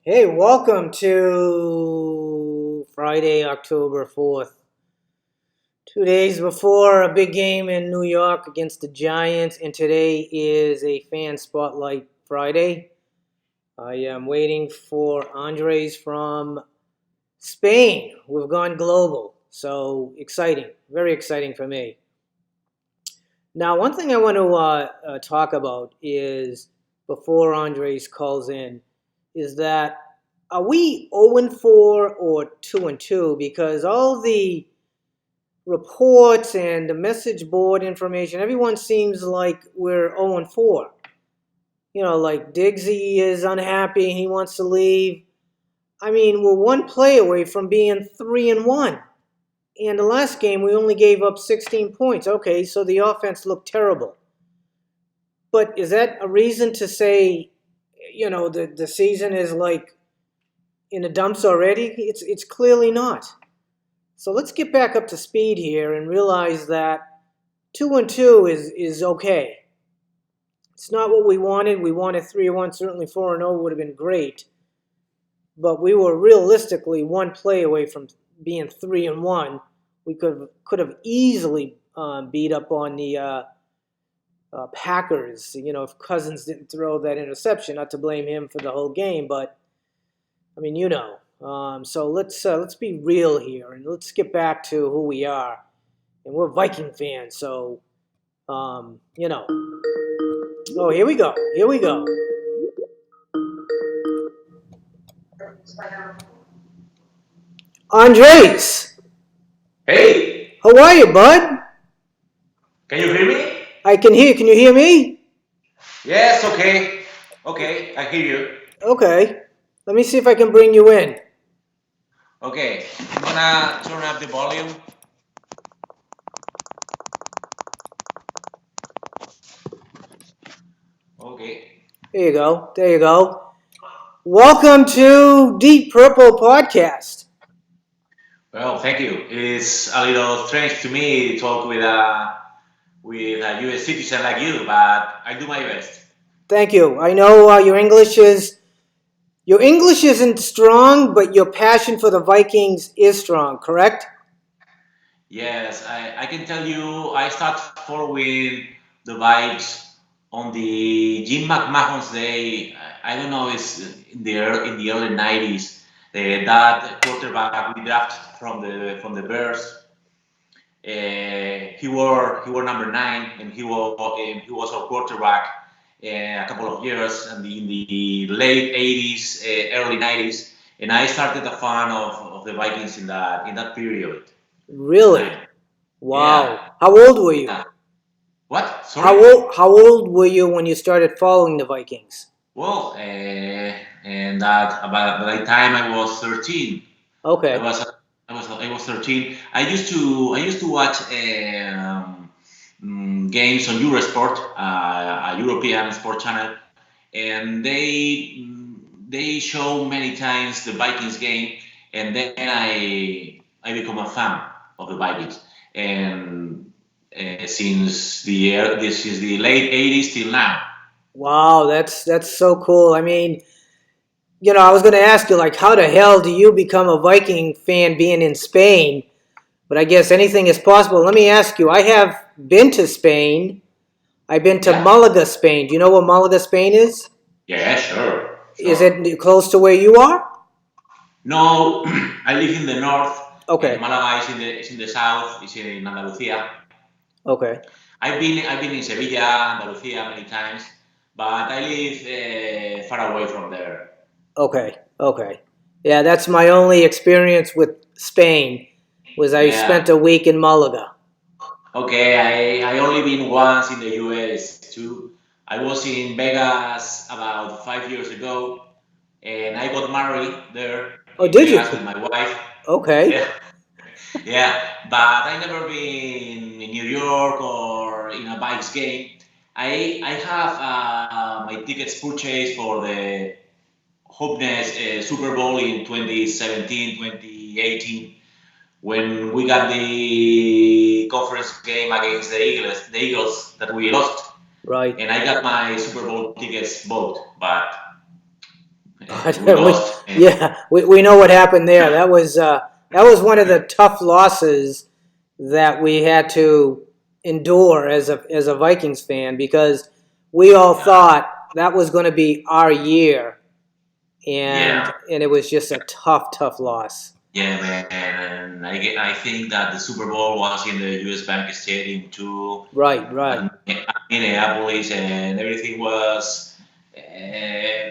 Hey, welcome to Friday, October 4th. 2 days before a big game in New York against the Giants, and today is a fan spotlight Friday. I am waiting for Andres from Spain. We've gone global, so exciting, very exciting for me. Now, one thing I want to talk about is before Andres calls in, is that are we 0-4 or 2-2? Because all the reports and the message board information, everyone seems like we're 0-4. Like Diggsy is unhappy, he wants to leave. I mean, we're one play away from being 3-1. And the last game, we only gave up 16 points. Okay, so the offense looked terrible. But is that a reason to say, the season is like in the dumps already? It's clearly not. So let's get back up to speed here and realize that 2-2 is okay. It's not what we wanted. We wanted 3-1. Certainly 4-0 would have been great. But we were realistically one play away from being 3-1. We could have easily beat up on the Packers. If Cousins didn't throw that interception, not to blame him for the whole game, but I mean, So let's be real here and let's get back to who we are. And we're Viking fans, so um, you know. Oh, here we go. Here we go. Andres, Hey, how are you, bud? can you hear me? I can hear. Can you hear me? Yes, okay. Okay, I hear you. Okay. Let me see if I can bring you in. Okay, I'm gonna turn up the volume. Okay. There you go. There you go. Welcome to Deep Purple Podcast. Well, thank you. It's a little strange to me to talk with a U.S. citizen like you, but I do my best. Thank you. I know your English isn't strong, but your passion for the Vikings is strong. Correct? Yes, I can tell you I start following the vibes on the Jim McMahon's day. I don't know, it's in the early 90s. That quarterback we drafted from the Bears. He wore number 9, and he was our quarterback a couple of years in the late 80s, early 90s, and I started a fan of the Vikings in that period. Really? Time. Wow. Yeah. How old were you? Yeah. What? How Sorry? old how old were you when you started following the Vikings? Well, and that about by the time I was 13, I Okay. was I was 13. I used to watch games on Eurosport, a European sport channel, and they show many times the Vikings game, and then I become a fan of the Vikings, and since this is the late 80s till now. Wow, that's so cool. I mean, I was going to ask you like how the hell do you become a Viking fan being in Spain? But I guess anything is possible. Let me ask you. I have been to Spain. I've been to Yeah, Malaga, Spain. Do you know what Malaga, Spain is? yeah, sure, Is sure. it close to where you are? No, I live in the north, and Okay. Malaga is in the south. It's in Andalusia. Okay. I've been in Sevilla, Andalusia many times, but I live far away from there. Okay. Okay. Yeah, that's my only experience with Spain was I Yeah. spent a week in Malaga. Okay. I only been once in the U.S. too. I was in Vegas about 5 years ago, and I got married there Oh, in did Vegas with you? my wife. Okay. Yeah. Yeah, but I never been in New York or in a Vikes game. I have my tickets purchased for the Hopeness Super Bowl in 2017, 2018, when we got the conference game against the Eagles that we lost, Right. and I got my Super Bowl tickets bought. But We lost. And we know what happened there. That was one of the tough losses that we had to endure as a Vikings fan because we all thought that was going to be our year, yeah, and it was just a tough loss. yeah, man. And I think that the Super Bowl was in the U.S. Bank Stadium too, Right. at Minneapolis, and everything was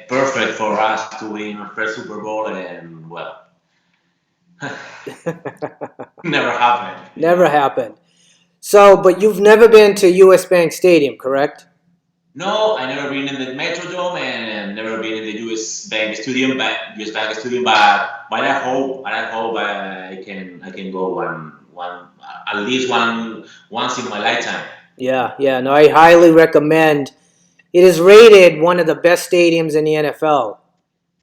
perfect for us to win our first Super Bowl. And well, never happened. Never happened. So, but you've never been to U.S. Bank Stadium, correct? No, I never been in the Metrodome and never been in the US Bank Stadium, but I hope I can go one at least once in my lifetime. Yeah. No, I highly recommend. It is rated one of the best stadiums in the NFL.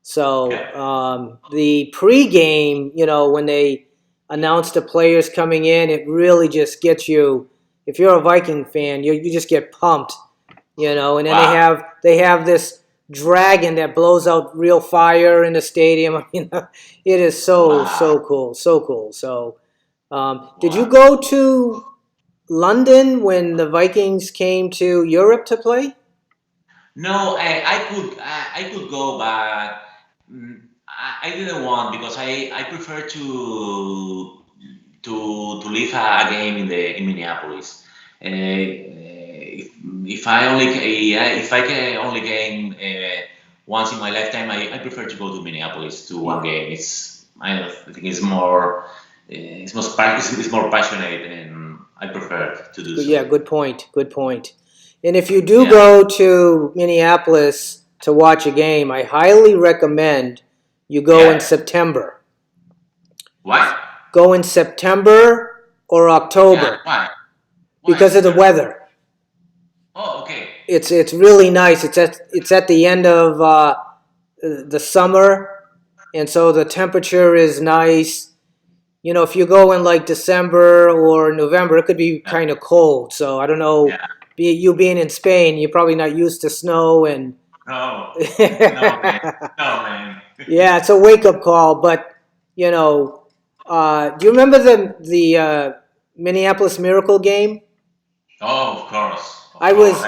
So Yeah. the pregame, when they announce the players coming in, it really just gets you. If you're a Viking fan, you just get pumped, And then Wow. they have this dragon that blows out real fire in the stadium. I mean, it is so Wow. cool, so cool. So, did you Wow. go to London when the Vikings came to Europe to play? No, I could go, but I didn't want because I prefer to leave a game in Minneapolis. If I only if I can only game once in my lifetime, I prefer to go to Minneapolis to one Yeah, game. I think it's more it's more passionate, and I prefer to do yeah. so. Good point. Good point. And if you do Yeah. go to Minneapolis to watch a game, I highly recommend you go in Yeah. September. Why? Go in September or Yeah. October Why? Why because of the September? weather. Oh, okay. It's really nice. It's at the end of the summer, and so the temperature is nice. If you go in like December or November, it could be Yeah. kind of cold. So I don't know. Yeah. You being in Spain, you're probably not used to snow, and No. No, man. yeah, No, man. it's a wake up call. But do you remember the Minneapolis Miracle game? Oh, of course. Of I course. was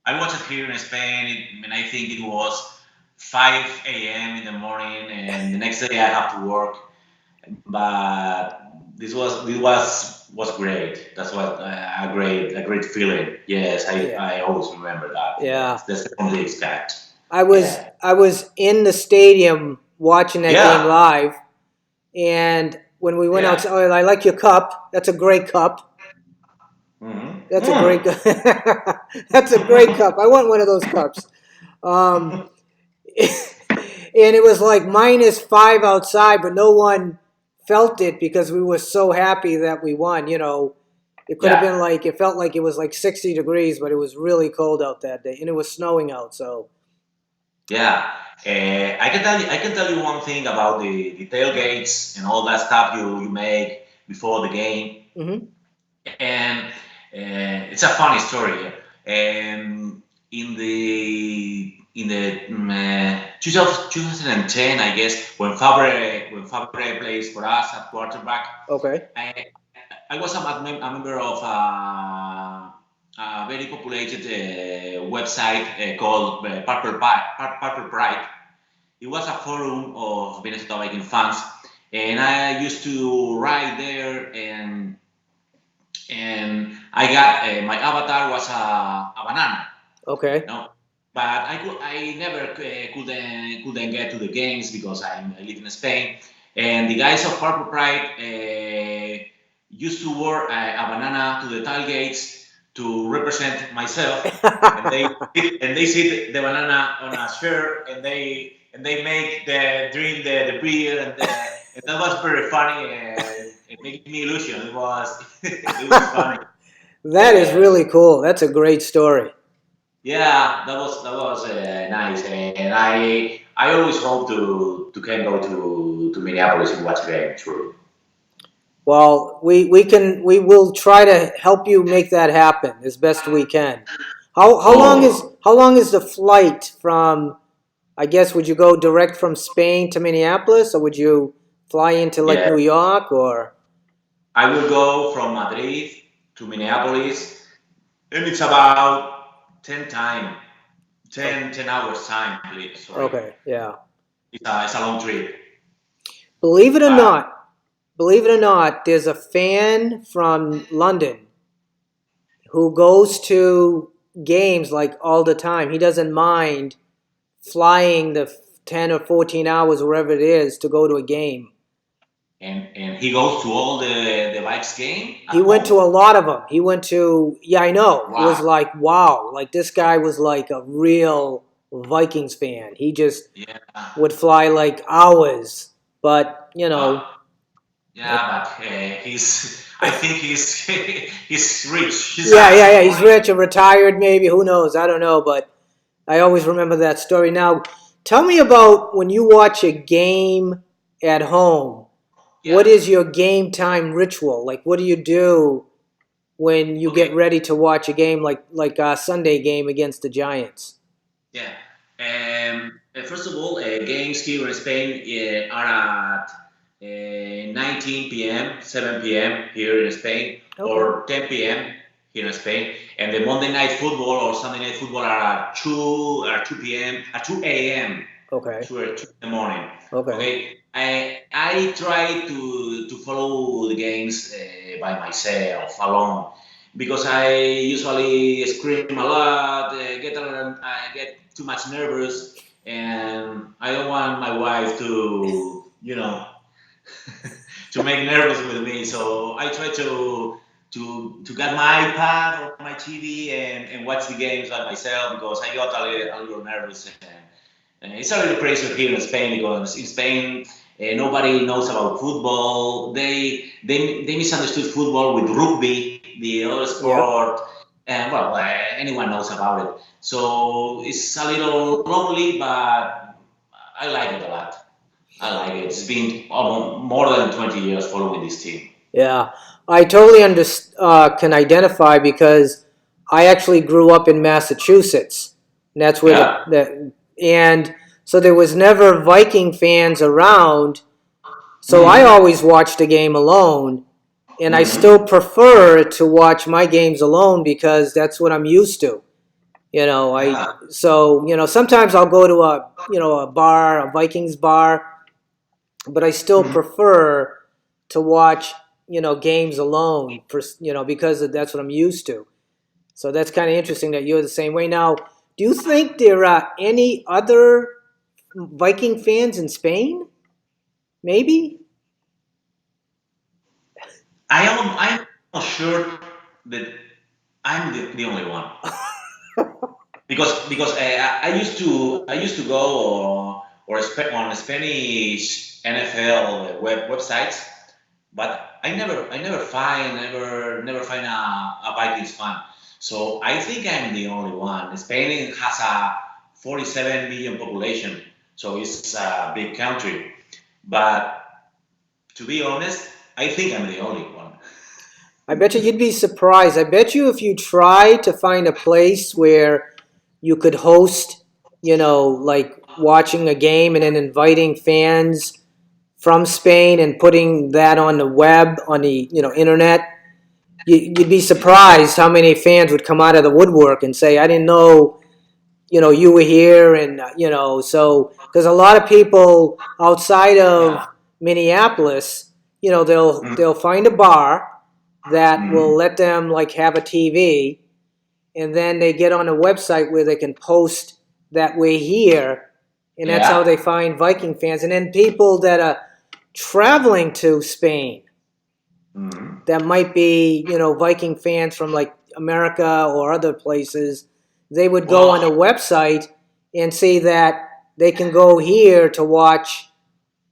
I watched it here in Spain, and I think it was 5 a.m. in the morning, and the next day I have to work. But this was great. That's what a great feeling. Yes, yeah I always remember that. yeah Yes, that's the only expect. I Yeah. was in the stadium watching that game Yeah. live, and when we went Yeah. outside, oh, I like your cup. That's a great cup. Mm-hmm. That's a great. That's a great cup. I want one of those cups. Um, and it was like -5 outside, but no one felt it because we were so happy that we won. It could have Yeah. been like it felt like it was like 60 degrees, but it was really cold out that day, and it was snowing out. So Yeah, I can tell you one thing about the tailgates and all that stuff you make before the game, hmm and it's a funny story. Um, in the 2010, I guess, when Fabre plays for us at quarterback, okay, I, I was a member of a very populated website called Purple Pride. It was a forum of Minnesota Viking fans, and I used to write there, and I got my avatar was a banana, okay, no, but I never couldn't get to the games because I live in Spain, and the guys of Purple Pride used to wear a banana to the tailgates to represent myself, and they see the banana on a shirt, and they make the drink the beer, and that was very funny, and it made me illusion. It was it was funny. that is Yeah. really cool. That's a great story. Yeah, that was nice, and I always hope to can go to Minneapolis and watch a game. True. Well, we will try to help you make that happen as best we can. How Oh, long is the flight from I guess would you go direct from Spain to Minneapolis, or would you fly into like Yeah, New York or? I will go from Madrid to Minneapolis, and it's about 10 time, Oh, 10 hours time, please. Sorry, okay, yeah. it's a long trip, Believe it or but not, believe it or not, there's a fan from London who goes to games like all the time. He doesn't mind flying the 10 or 14 hours, wherever it is, to go to a game. and he goes to all the Vikes game He at went to home. a lot of them. He went to, yeah, I know. It was Wow. like, wow. Like, this guy was like a real Vikings fan. He just Yeah. would fly like hours. But, Wow. it, Yeah, but he's. I think he's he's rich. He yeah, has yeah, some yeah. He's money. rich or retired, maybe. Who knows? I don't know. But I always remember that story. Now, tell me about when you watch a game at home. Yeah. What is your game time ritual? Like, what do you do when you Okay. get ready to watch a game like a Sunday game against the Giants? Yeah. First of all, games here in Spain are at 19 p.m., 7 p.m. here in Spain, Okay. or 10 p.m. here in Spain. And the Monday night football or Sunday night football are at 2 p.m., at 2 a.m., Okay. 2 in the morning. Okay. Okay. I try to follow the games by myself, alone, because I usually scream a lot, I get too much nervous, and I don't want my wife to, to make nervous with me. So I try to get my iPad or my TV and watch the games by myself because I got a little nervous. And it's a little pressure here in Spain because in Spain nobody knows about football. They misunderstood football with rugby, the other Yep. sport, and well, anyone knows about it. So it's a little lonely, but I like it a lot. I like it. It's been almost more than 20 years following this team. Yeah. I totally can identify because I actually grew up in Massachusetts. And that's where Yeah. and so there was never Viking fans around. So I Mm-hmm. always watched the game alone. And I still Mm-hmm. prefer to watch my games alone because that's what I'm used to. I Yeah. so sometimes I'll go to a bar, a Vikings bar, but I still Mm-hmm. prefer to watch games alone because that's what I'm used to. So that's kind of interesting that you're the same way. Now, do you think there are any other Viking fans in Spain? Maybe. I'm not sure that I'm the only one because I used to go on Spanish NFL websites, but I never find a Vikings fan. So I think I'm the only one. Spain has a 47 million population, so it's a big country. But to be honest, I think I'm the only one. I bet you'd be surprised. I bet you if you try to find a place where you could host, like watching a game and then inviting fans from Spain and putting that on the web, on the internet, you'd be Yeah, surprised how many fans would come out of the woodwork and say, "I didn't know, you were here," and so because a lot of people outside yeah. of Minneapolis, Mm-hmm. they'll find a bar that will Mm-hmm. let them like have a TV, and then they get on a website where they can post that we're here, and that's how Yeah. they find Viking fans, and then people that are traveling to Spain Mm-hmm. that might be, Viking fans from like America or other places, they would go on a Well, website and see that they can go here to watch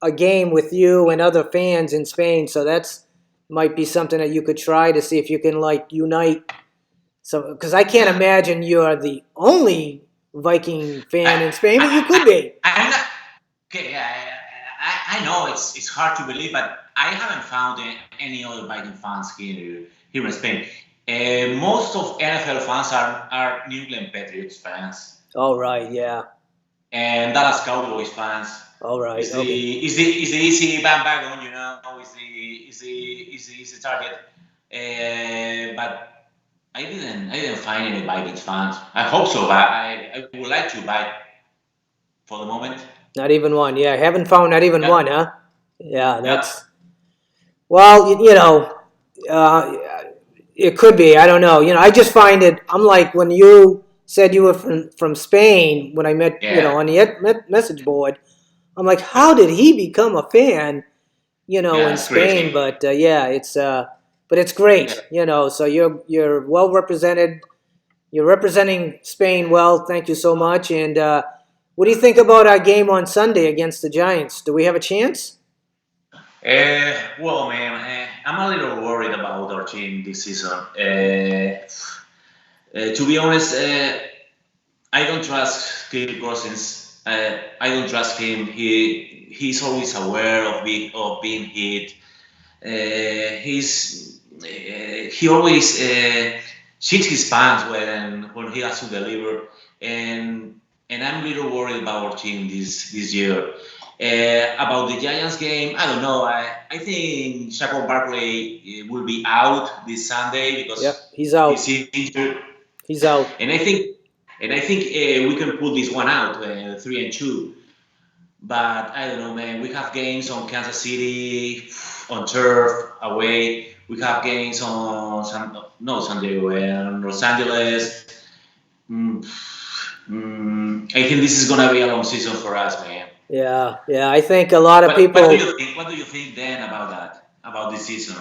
a game with you and other fans in Spain. So that's might be something that you could try to see if you can like unite. So because I can't yeah. imagine you're the only Viking fan I, in Spain, but you I, could be. I'm not. Okay. I know it's hard to believe, but I haven't found any other Viking fans here in Spain. Most of NFL fans are New England Patriots fans. All right, yeah. and Dallas Cowboys fans. All right. Okay. Is the easy bandwagon, is the easy target. But I didn't find any Vikings fans. I hope so, but I would like to buy for the moment. Not even one. Yeah, I haven't found not even Yeah, one, huh? Yeah, yeah, that's well, uh, it could be. I don't know. I just find it. I'm like when you said you were from Spain when I met yeah, on the message board. I'm like, how did he become a fan? yeah. In It's crazy. Spain. But yeah, it's Yeah. great. So you're well represented. You're representing Spain well. Thank you so much. And what do you think about our game on Sunday against the Giants? Do we have a chance? Well, man, I'm a little worried about our team this season. To be honest, I don't trust Kirk Cousins. I don't trust him. He's always aware of being hit. He always shits his pants when he has to deliver, and I'm a little worried about our team this year. About the Giants game, I don't know. I think Shaquille Barkley will be out this Sunday Yep, because he's out. he's injured, He's out. and I think we can pull this one out 3-2. But I don't know, man. We have games on Kansas City, on turf, away. We have games on San Diego, and Los Angeles. Mm, I think this is gonna be a long season for us, man. Yeah, yeah. I think a lot of What do people. you think? What do you think then about that? About this season?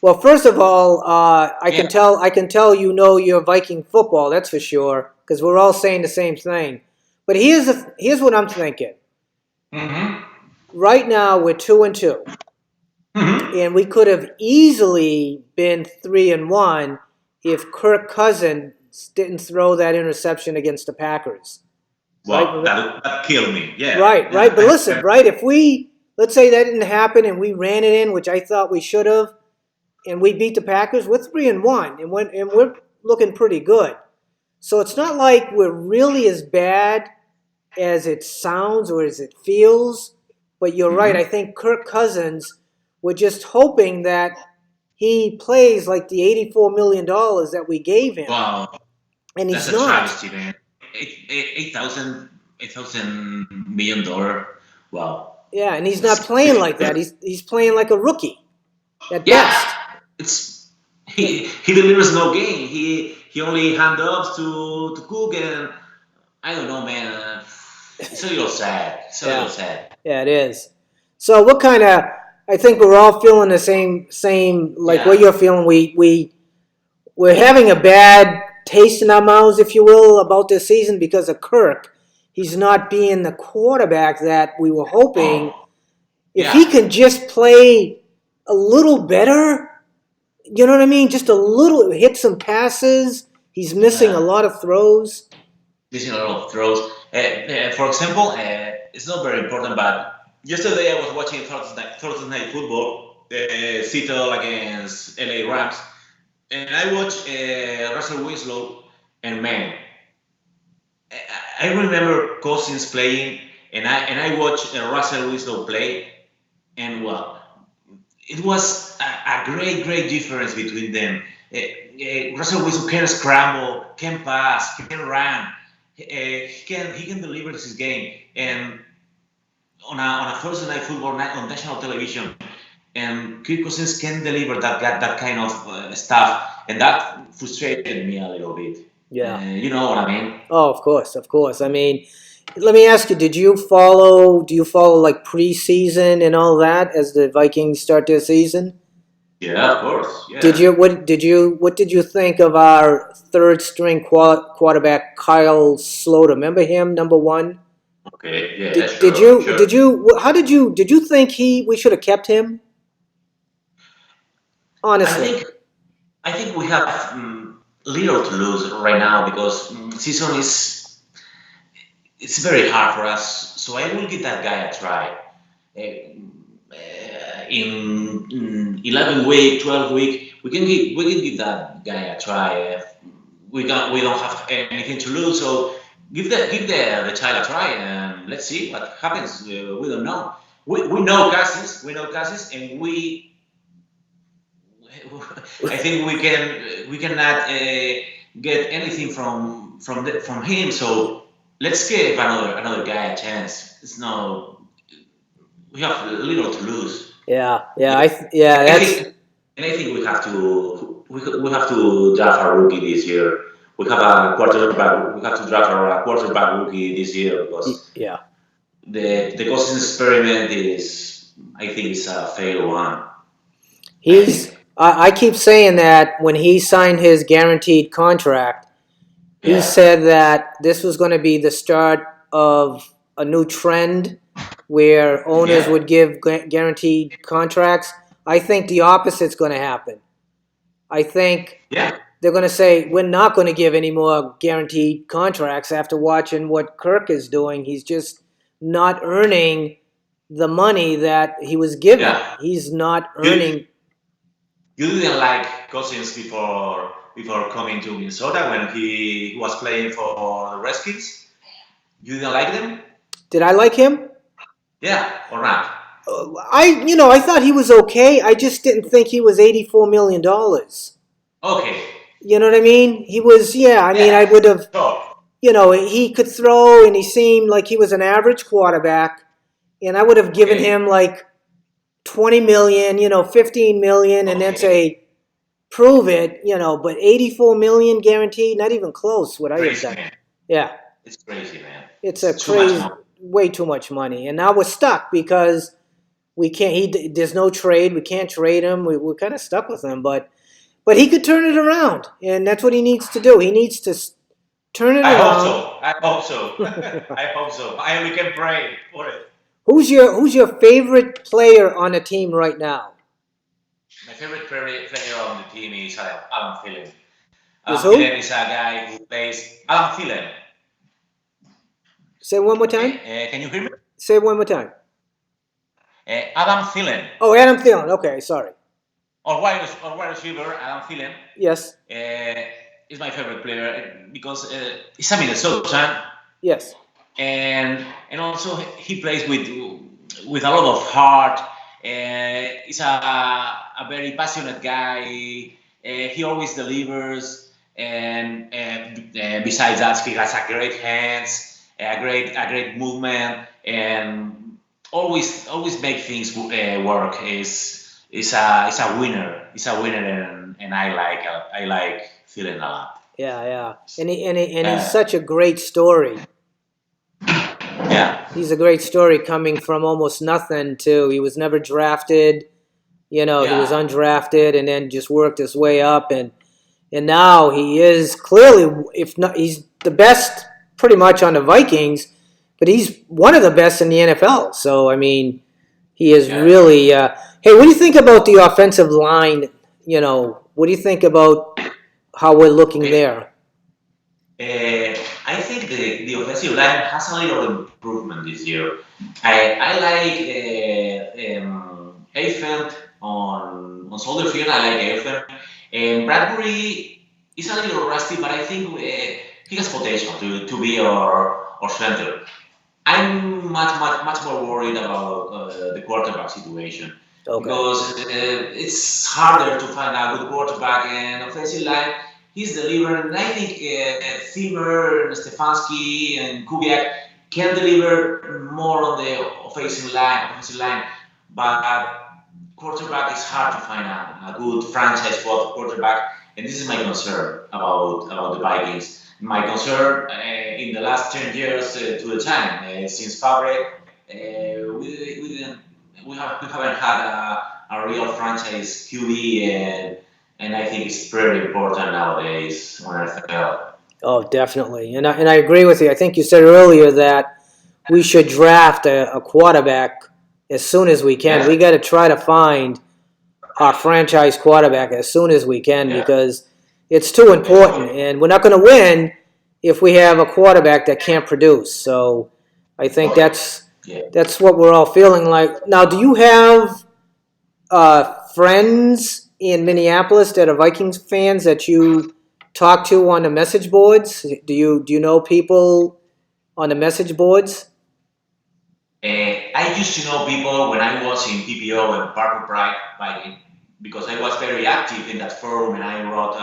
Well, first of all, I Yeah. can tell. I can tell your Viking football. That's for sure, because we're all saying the same thing. But here's what I'm thinking. Mm-hmm. Right now, we're 2-2, Mm-hmm. and we could have easily been 3-1 if Kirk Cousins didn't throw that interception against the Packers. Right? Well, that killed me. Yeah. Right, right. But listen, right? If let's say that didn't happen and we ran it in, which I thought we should have, and we beat the Packers, we're 3-1, and we're looking pretty good. So it's not like we're really as bad as it sounds or as it feels. But you're right. I Mm-hmm. think Kirk Cousins. We're just hoping that he plays like the $84 million that we gave him, Wow, and that's he's a not. travesty, man. $8,000 million. Wow. Yeah, and he's not That's playing crazy. like that. He's playing like a rookie at Yeah, best. it's Yeah, he delivers no game. He only hand offs to Cook, and I don't know, man. It's a little sad. It's a little yeah, sad. yeah, it is. So what kind of? I think we're all feeling the same like what Yeah. you're feeling. We're having a bad taste in our mouths, if you will, about this season because of Kirk. He's not being the quarterback that we were hoping. Oh, If he yeah. can just play a little better, you know what I mean? Just a little, hit some passes. He's missing a Yeah. lot of throws. Missing a lot of throws. For example, it's not very important, but yesterday I was watching Thursday night football, Seattle against LA Rams, and I watched Russell Winslow, and man, I remember Cousins playing, and I watched Russell Winslow play, and well, it was a great difference between them. Russell Wilson can scramble, can pass, can run. He can deliver his game, and on a Thursday night football night on national television, and Kirk Cousins can deliver that kind of stuff, and that frustrated me a little bit. Yeah. You know what I mean? Oh, of course, of course. I mean, let me ask you: Do you follow like preseason and all that as the Vikings start their season? Yeah, of course. Did Yeah. you what did you think of our third string quarterback Kyle Sloter? Remember him, number one? Okay. Yeah. Did Sure. you Sure. did you how did you think we should have kept him? I Honestly, think I think we have little to lose right now because season is it's very hard for us. So I will give that guy a try. In 11 week, 12 week, we can give that guy a try. We don't have anything to lose, so give the child a try and let's see what happens. We don't know. We know Cousins. We know Cousins, and I think we cannot get anything from him. So let's give another guy a chance. It's no, we have little to lose. Yeah, I that's think and I think we have to draft a rookie this year. We have a quarterback. We have to draft a quarterback rookie this year because yeah. the Cousins experiment is, I think, is a failed one. I He's think. I keep saying that when he signed his guaranteed contract, he Yeah. said that this was going to be the start of a new trend where owners Yeah. would give guaranteed contracts. I think the opposite's going to happen. I think Yeah. they're going to say we're not going to give any more guaranteed contracts after watching what Kirk is doing. He's just not earning the money that he was given. Yeah. He's not You earning. you didn't like Cousins before coming to Minnesota when he was playing for the Redskins. You didn't like them? Did I like him? Yeah or not? I thought he was okay. I just didn't think he was $84 million. Okay. You know what I mean? He was, yeah. I mean, I Yeah. would have, So he could throw, and he seemed like he was an average quarterback, and I would have given okay. him like 20 million, 15 million, and then Okay. say prove it, But 84 million guaranteed, not even close. What I have Crazy done, man. yeah. It's crazy man. It's a It's too much crazy, money. way too much money, and now we're stuck because we can't. There's no trade. We can't trade him. We're kind of stuck with him, but he could turn it around, and that's what he needs to do. He needs to turn it I hope around. so. I hope so. I hope so. I only can pray for it. Who's your favorite player on the team right now? My favorite player on the team is Alan Thielen. Is Alan Thielen who? is a guy who plays. Alan Thielen. Say it one more Okay, time. can you hear me? Say it one more time. Adam Thielen, Oh, Adam Thielen. Okay, sorry. or wide receiver, Adam Thielen, Yes. is my favorite player because he's a Minnesotan, Yes. and also he plays with a lot of heart. He's a very passionate guy. He always delivers, and besides that, he has a great hands, a great movement, and always make things work. Is a winner. He's a winner, and I like feeling a lot. Yeah. And he's Uh, such a great story. yeah, He's a great story coming from almost nothing to he was never drafted. He was yeah, undrafted and then just worked his way up, and now he is clearly, if not, he's the best pretty much on the Vikings, but he's one of the best in the NFL. So I mean, he is yeah. really. Hey, what do you think about the offensive line? What do you think about how we're looking Okay. there? I think the offensive line has a little improvement this year. I like Eiffel on shoulder field. I like Eiffel. And Bradbury is a little rusty, but I think he has potential to be our center. I'm much more worried about the quarterback situation Okay. because it's harder to find a good quarterback and offensive line. He's delivering. And I think Zimmer, Stefanski, and Kubiak can deliver more on the offensive line, but quarterback is hard to find a good franchise quarterback, and this is my concern about the Vikings. My concern in the last 10 years to the time since Fabre, we didn't we haven't had a real franchise QB, and I think it's pretty important nowadays on NFL. Oh, definitely, and I agree with you. I think you said earlier that we should draft a quarterback as soon as we can. We Yeah, got to try to find our franchise quarterback as soon as we can yeah, because it's too important, yeah. and we're not going to win if we have a quarterback that can't produce. So I think Okay, that's yeah. that's what we're all feeling like. Now, do you have friends in Minneapolis that are Vikings fans that you talk to on the message boards? Do you know people on the message boards? I used to know people when I was in PPO and Purple Pride Biking because I was very active in that forum and I wrote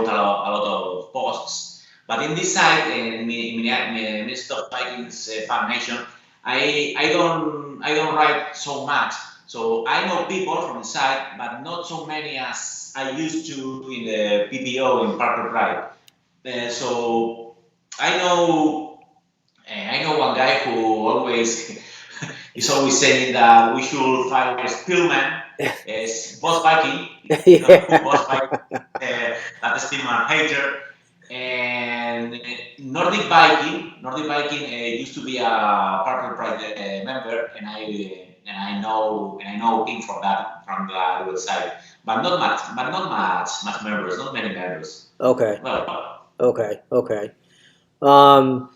a lot of posts. But in this site, in Minnesota Vikings Fan Nation, I don't write so much. So I know people from the site, but not so many as I used to in the PPO in Purple Pride. So I know I know one guy who always is always saying that we should follow Spillman as boss biking. You know who boss bike? That Spillman hater. And Nordic biking used to be a partner pride member, and I know him from that website, but much members, not many members. Okay. Well, Okay. Okay. Um,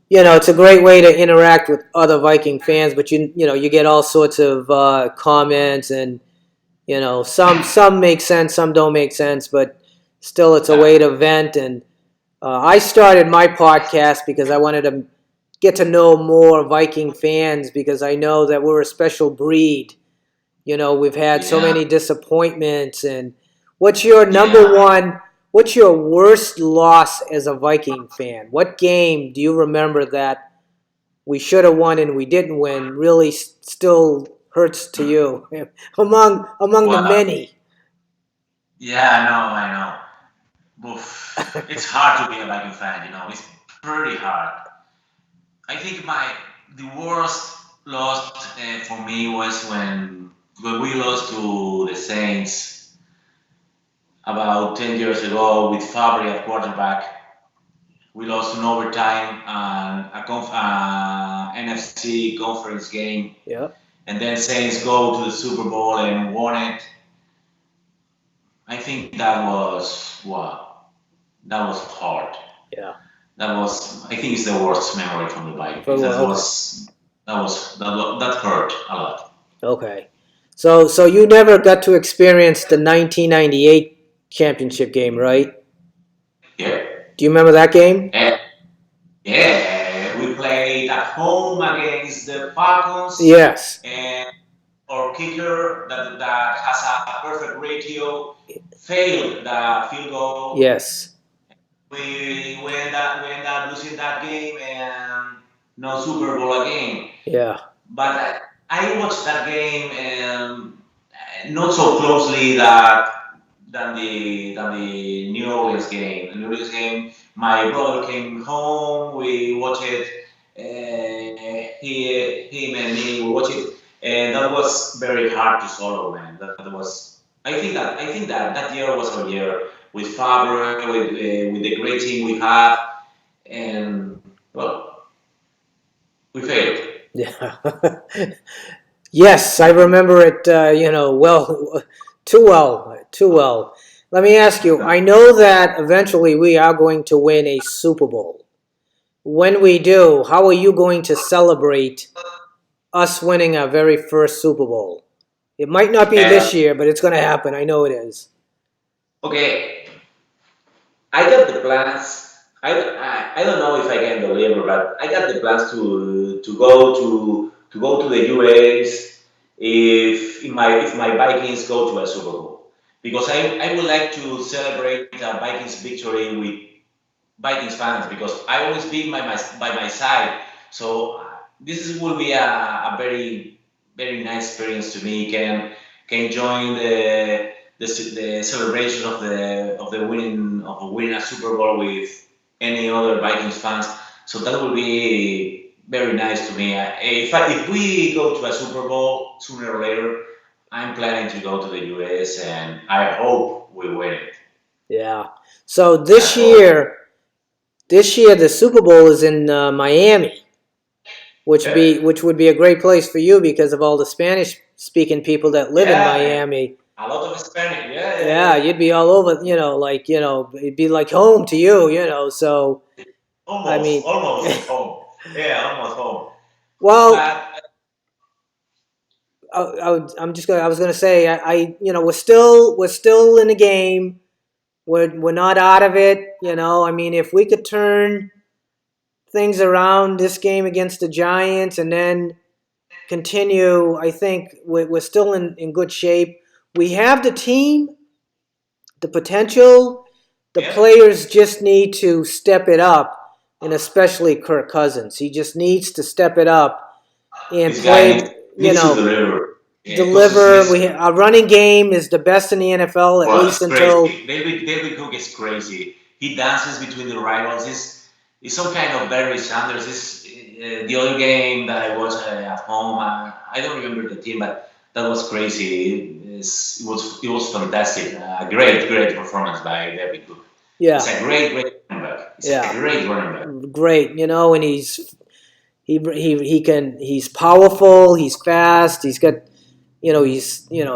it's a great way to interact with other Viking fans, but you get all sorts of comments, and some make sense, some don't make sense, but still, it's a way yeah, to vent. And I started my podcast because I wanted to get to know more Viking fans because I know that we're a special breed. We've had so yeah, many disappointments. And what's your number yeah. one? What's your worst loss as a Viking fan? What game do you remember that we should have won and we didn't win? Really, still hurts to you among the Well, many. yeah, I know. Oof. It's hard to be a Viking fan, It's pretty hard. I think the worst loss for me was when we lost to the Saints about 10 years ago with Fabry at quarterback. We lost in overtime and NFC conference game, Yeah, and then Saints go to the Super Bowl and won it. I think that was wow, that was hard. yeah. I think it's the worst memory from the Vikings. Okay, That hurt a lot. okay. So you never got to experience the 1998 championship game, right? Yeah. Do you remember that game? And yeah, we played at home against the Falcons, Yes, and our kicker that has a perfect ratio failed the field goal. yes, We end up losing that game and no Super Bowl again. yeah, But I watched that game not so closely that than the New Orleans game. The New Orleans game, my brother came home. We watched it. Him and me, we watched it, and that was very hard to swallow, man. That was. I think that that year was our year with Faber, with the great team we had, and well, we failed. yeah. Yes, I remember it. Well, too well, too well. Let me ask you. I know that eventually we are going to win a Super Bowl. When we do, how are you going to celebrate us winning our very first Super Bowl? It might not be this Uh, year, but it's going to happen. I know it is. okay, I got the plans. I don't know if I can deliver, but I got the plans to go to the US if my Vikings go to a Super Bowl because I would like to celebrate a Vikings victory with Vikings fans because I always be by my side. So will be a very nice experience to me. Can join the celebration of the winning a Super Bowl with any other Vikings fans. So that will be very nice to me. If we go to a Super Bowl sooner or later, I'm planning to go to the US and I hope we win it. Yeah. So I hope. this year the Super Bowl is in Miami, Yeah. which would be a great place for you because of all the Spanish speaking people that live in Yeah, Miami. a lot of Hispanic. Yeah, you'd be all over. It'd be like home to you. So I mean, Almost home. Yeah, almost home. well, But I was gonna say, we're still in the game. We're not out of it. I mean, if we could turn things around this game against the Giants and then continue, I think we're still in good shape. We have the team, the potential. The Yeah. players just need to step it up, and especially Kirk Cousins. He just needs to step it up and This guy play, needs to deliver. Yeah, Cousins deliver. needs. Our running game is the best in the NFL, at Well, least it's until. crazy. David Cook is crazy. He dances between the rivals. He's some kind of Barry Sanders. The other game that I watched at home. I don't remember the team, but that was crazy. It was fantastic. Great performance by David Cook. He's Yeah, a great running back. He's a yeah, great running back. great. And he's powerful. He's fast. He's got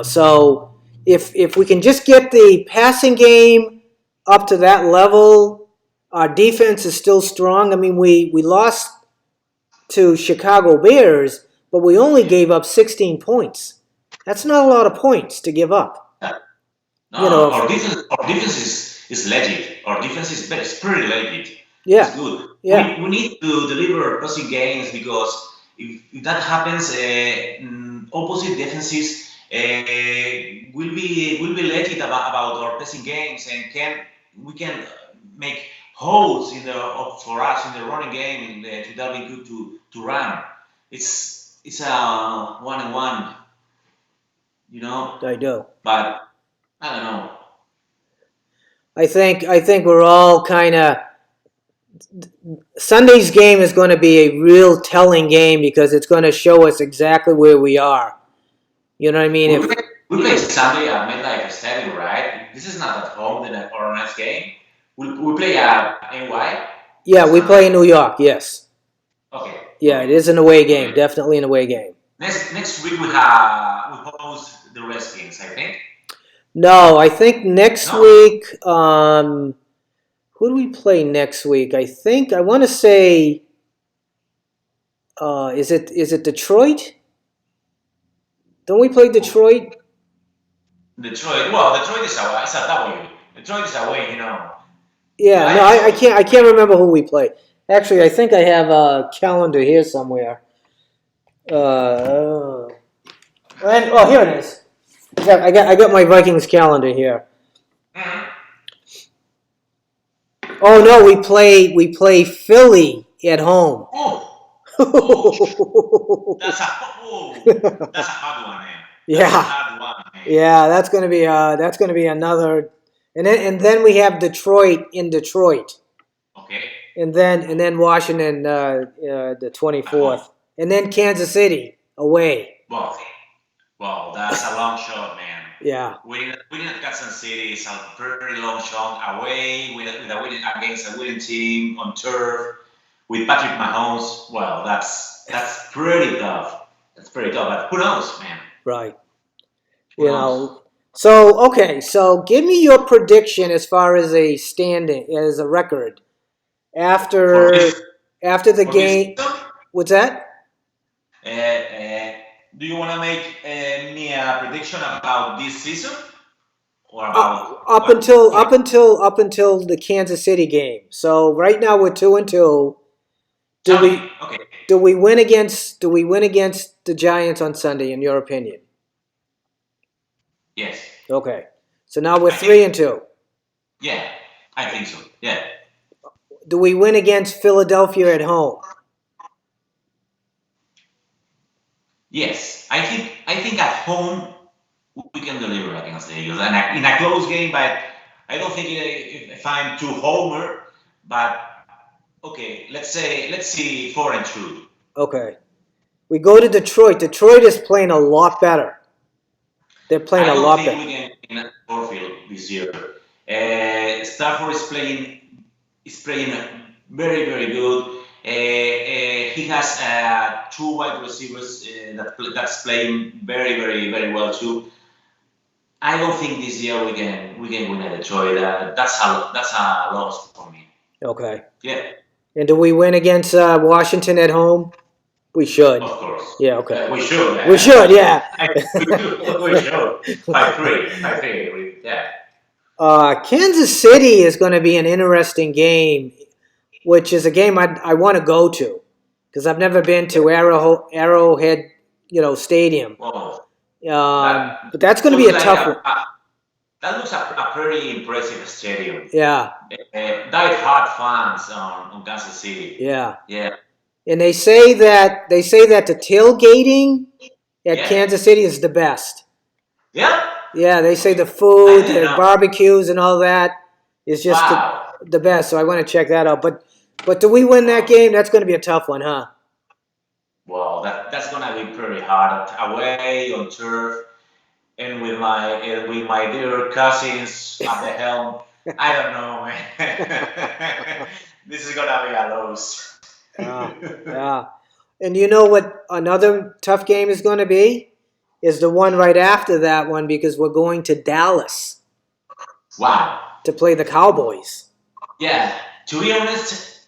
so if we can just get the passing game up to that level, our defense is still strong. I mean, we lost to Chicago Bears, but we only gave up 16 points. That's not a lot of points to give up. No, You know, our defense is legit. Our defense is pretty legit. It's yeah, good. yeah, We need to deliver passing games because if that happens, opposite defenses will be legit about our passing games and we can make holes for us in the running game to Dalvin Cook to run. It's a one and one, you know. I do. But I don't know. I think we're all kind of. Sunday's game is going to be a real telling game because it's going to show us exactly where we are. You know what I mean? We play, we play Sunday at MetLife Stadium, right? This is not at home, our next game. We play at NY Yeah, we play in Sunday. New York. Yes. Okay, Yeah, it okay, is an away game. okay. Definitely an away game. Next week we host the Redskins, I think. No, I think next No, week. Who do we play next week? I want to say. Is it Detroit? Don't we play Detroit? Detroit. Well, Detroit is away. It's a W. Detroit is away. The Yeah. No, Lions I always can't. I can't win. remember who we play. Actually, I think I have a calendar here somewhere. Here it is. I got my Vikings calendar here. Mhm. Oh no, we play Philly at home. Oh, oh, that's a hard one, man. That's a Yeah, hard one, man. yeah, that's gonna be another, and then we have Detroit in Detroit, Okay, and then Washington the at home. 24th, and then Kansas City away. Well, well, that's a long shot, man. Yeah, Winning at Kansas City is a very long shot away with a winning against a winning team on turf with Patrick Mahomes. Well, that's pretty tough. That's pretty tough. But who knows, man? right. Who You knows? know. So okay, so give me your prediction as far as a record For after this after the for this game. season, What's that? do you want to make me a prediction about this season or Up, about up what? until What? up until up until the Kansas City game. So right now we're 2-2. Do Tell me. we Okay. do we win against the Giants on Sunday in your opinion? Yes. Okay. So now we're I three think. and two. Yeah. I think so. Yeah. Do we win against Philadelphia at home? Yes. I think at home we can deliver against the Eagles and in a close game, but I don't think if I'm too homer. But okay, let's see 4-2. Okay. We go to Detroit. Detroit is playing a lot better. They're playing I a don't lot think better. we can win at Sportfield this year. Stafford is playing very good. He has two wide receivers that's playing very well too. I don't think this year we can win at Detroit. That's a loss for me. Okay. Yeah, And do we win against Washington at home? We should. of course. Yeah, okay. We should. We should, yeah. We should. 5-3. 5-3. Yeah. Kansas City is going to be an interesting game. which is a game I want to go to because I've never been to Arrowhead, Stadium. Well, But that's going to be looks a like tough one. that looks a pretty impressive stadium. Yeah, Die-hard fans on Kansas City. yeah. Yeah, And they say that the tailgating at yeah, Kansas City is the best. yeah. Yeah, they say Okay, the I food, didn't the know. barbecues, and all that is just Wow. the best. So I want to check that out. But do we win that Wow. game? That's going to be a tough one, huh? Well, that's gonna be pretty hard away on turf and with my dear cousins at the helm. I don't know, man. This is gonna be a loss. Yeah, yeah. And you know what another tough game is going to be? Is the one right after that one because we're going to Dallas Wow. to play the Cowboys. Yeah. To be honest,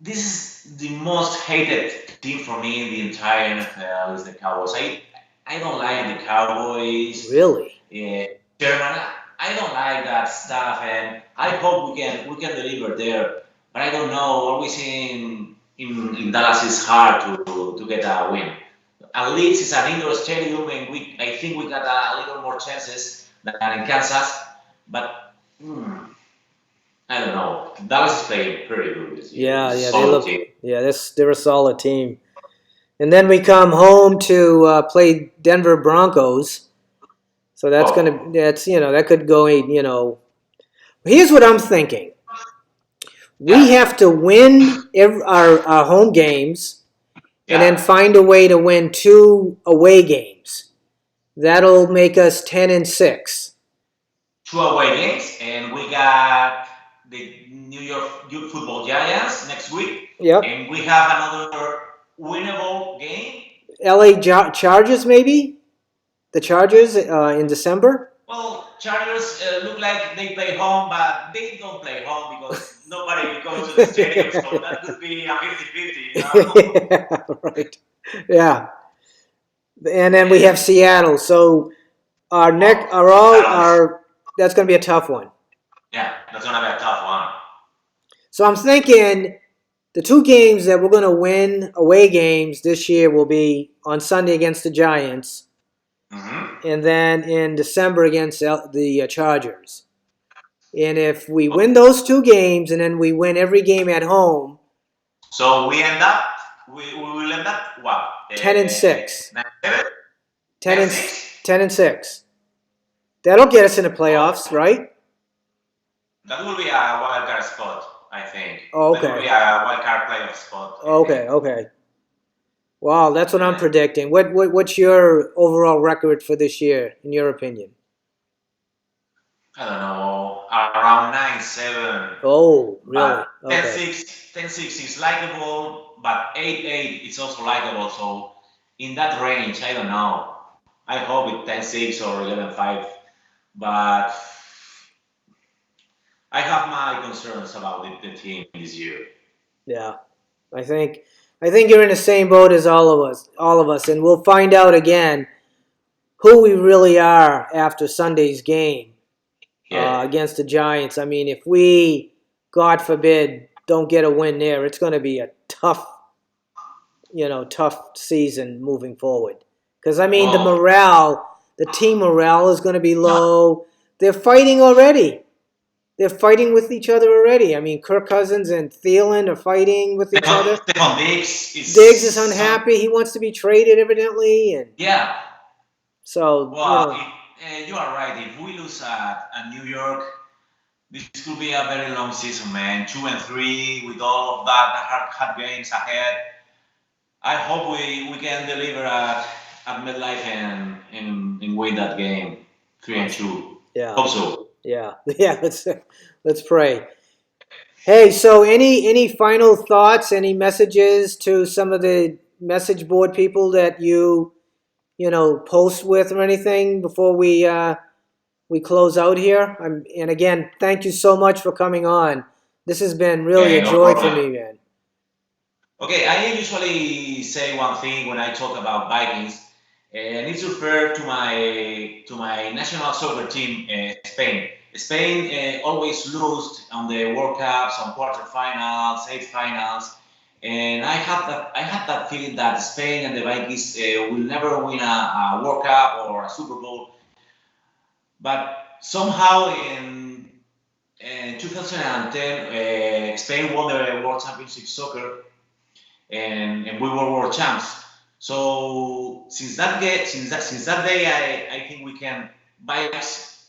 this is the most hated team for me in the entire NFL is the Cowboys. I don't like the Cowboys. Really? Yeah, German. I don't like that stuff, and I hope we can deliver there. But I don't know. Always in Dallas is hard to get a win. At least it's an indoor stadium, and I think we got a little more chances than in Kansas. But I don't know. Dallas is playing pretty good this year. Yeah, It's a yeah. They solid look. team. Yeah, they're a solid team. And then we come home to play Denver Broncos. So Oh, that could go. Here's what I'm thinking. We yeah, have to win our home games and then yeah. find a way to win two away games. That'll make us 10-6. Two away games, and we got the New York Football Giants next week, Yep. and we have another winnable game. LA Chargers, maybe? The Chargers in December? Well, Chargers look like they play home, but they don't play home because nobody goes to the stadium, so that could be a 50-50, you know? Yeah, right. Yeah. And then we have And, Seattle. So our neck well, are all Seattle's, our that's going to be a tough one. yeah, that's going to be a tough one. So I'm thinking the two games that we're going to win away games this year will be on Sunday against the Giants Mm-hmm. and then in December against the Chargers. And if we win those two games and then we win every game at home, So we will end up, what, 10-6. 9-7? 10 and 10-6? 10-6. That'll get us in the Oh, playoffs, right? that will be a wild card spot, I think. Oh, That will okay. be a wild card playoff spot, I think. Okay, okay. Wow, that's what I'm Yeah. predicting. What's your overall record for this year, in your opinion? I don't know, around 9-7. Oh, really? But Okay. 10-6 is likable, but 8-8 is also likable. So in that range, I don't know. I hope it's 10-6 or 11-5, but I have my concerns about the team this year. Yeah. I think I think you're in the same boat as all of us, and we'll find out again who we really are after Sunday's game Yeah. against the Giants. I mean, if we, God forbid, don't get a win there, it's going to be a tough season moving forward. Because I mean, Well, the team morale is going to be no, low. They're fighting already. They're fighting with each other already. I mean, Kirk Cousins and Thielen are fighting with each other. Stefan Diggs is Diggs is some. unhappy. He wants to be traded, evidently, and Yeah. so Well, you are right. If we lose at New York, this could be a very long season, man. 2-3 with all of that hard games ahead. I hope we can deliver at MetLife and win that game, 3-2. yeah, Hope so. yeah, yeah. Let's pray. Hey, so any final thoughts? Any messages to some of the message board people that post with or anything before we close out here? And again, thank you so much for coming on. This has been really a Yeah, no joy for problem. me, man. Okay, I usually say one thing when I talk about Vikings, and it's referred to my national soccer team, Spain. Spain always lose on the World Cups, on quarterfinals, semi-finals, and I had that feeling that Spain and the Vikings will never win a World Cup or a Super Bowl. But somehow in 2010, Spain won the World Championship Soccer, and we were world champs. So since that day, I think we can Vikings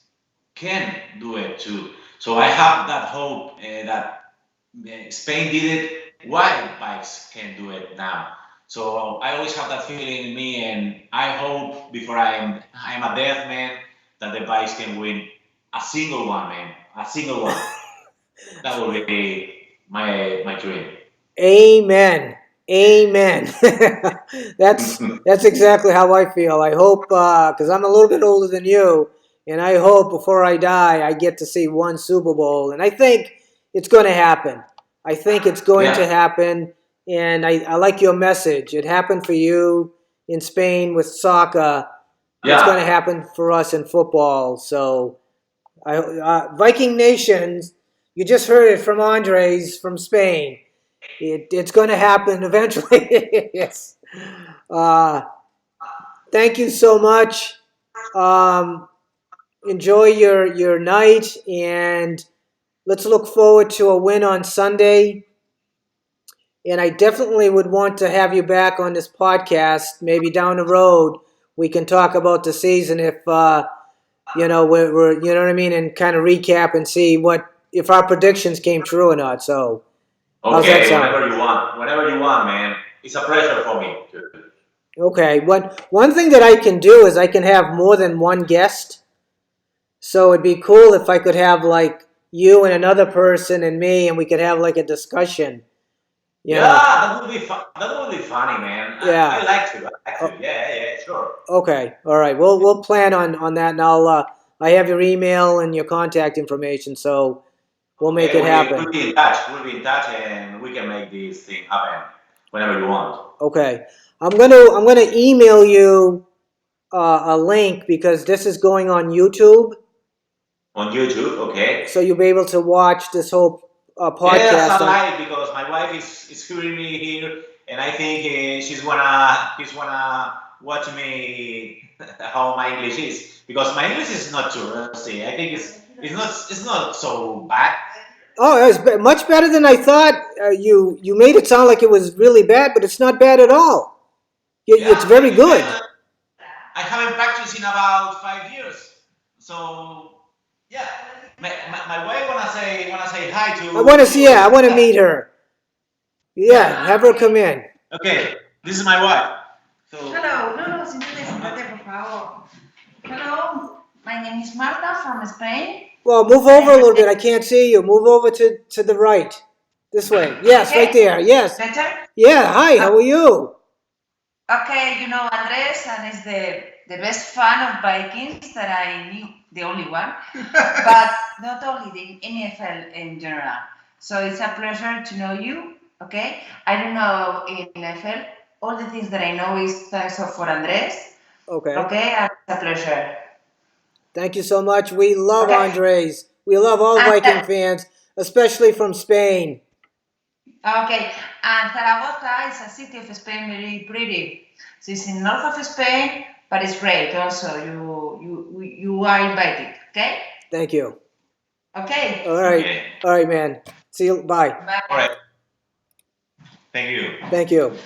can do it too. So I have that hope that Spain did it. Why bikes can do it now? So I always have that feeling in me, and I hope before I'm a death man that the bikes can win a single one, man, a single one. That would be my dream. Amen. Amen. That's exactly how I feel. I hope because I'm a little bit older than you, and I hope before I die I get to see one Super Bowl, and I think it's going to happen. I think it's going to Yeah, happen, and I like your message. It happened for you in Spain with soccer. It's going to yeah, happen for us in football. So, Viking Nations, you just heard it from Andres from Spain. It's going to happen eventually. Yes. Uh, Thank you so much. Um, Enjoy your night, and let's look forward to a win on Sunday. And I definitely would want to have you back on this podcast. Maybe down the road we can talk about the season if we're you know what I mean, and kind of recap and see what if our predictions came true or not. So how's that okay, sound? whenever you want, man. It's a pleasure for me. Okay. One thing that I can do is I can have more than one guest. So it'd be cool if I could have like you and another person and me, and we could have like a discussion. You Yeah, know. that would be fun. That would be funny, man. I Yeah. like to. I like to. O- Yeah, yeah, sure. Okay. All right. We'll plan on that, and I have your email and your contact information, so we'll make Okay, it happen. we'll be in touch. We'll be in touch, and we can make this thing happen whenever you want. Okay. I'm gonna email you a link because this is going on YouTube, On YouTube, okay. so you'll be able to watch this whole Yeah, podcast on. satellite because my wife is hearing me here, and I think she's wanna watch me how my English is because my English is not too rusty. I think it's not so bad. Oh, it was much better than I thought. You made it sound like it was really bad, but it's not bad at all. It's Yeah, very thank you, man. good. I haven't practiced in about 5 years, so yeah. My wife wanna say hi I want to to see. you. Yeah, I want to meet her. Yeah, Yeah. have her come in. Okay. This is my wife. So Hello, no, no, siéntate, por favor. Hello, my name is Marta from Spain. Well, move over a little bit. I can't see you. Move over to the right. This way. Yes, right Okay, there. Yes. better? Yeah. Hi. How are you? Okay, you know Andres and is the best fan of Vikings that I knew, the only one, but not only the NFL in general. So it's a pleasure to know you. Okay, I don't know in NFL. All the things that I know is thanks for Andres. Okay. Okay, and it's a pleasure. Thank you so much. We love Okay, Andres. We love all and Viking fans, especially from Spain. okay, and Zaragoza is a city of Spain, very pretty. So it's in north of Spain, but it's great. Also, you are invited. Okay, Thank you. okay. All right. okay. All right, man. See you. Bye. All Bye. right. Thank you. Thank you.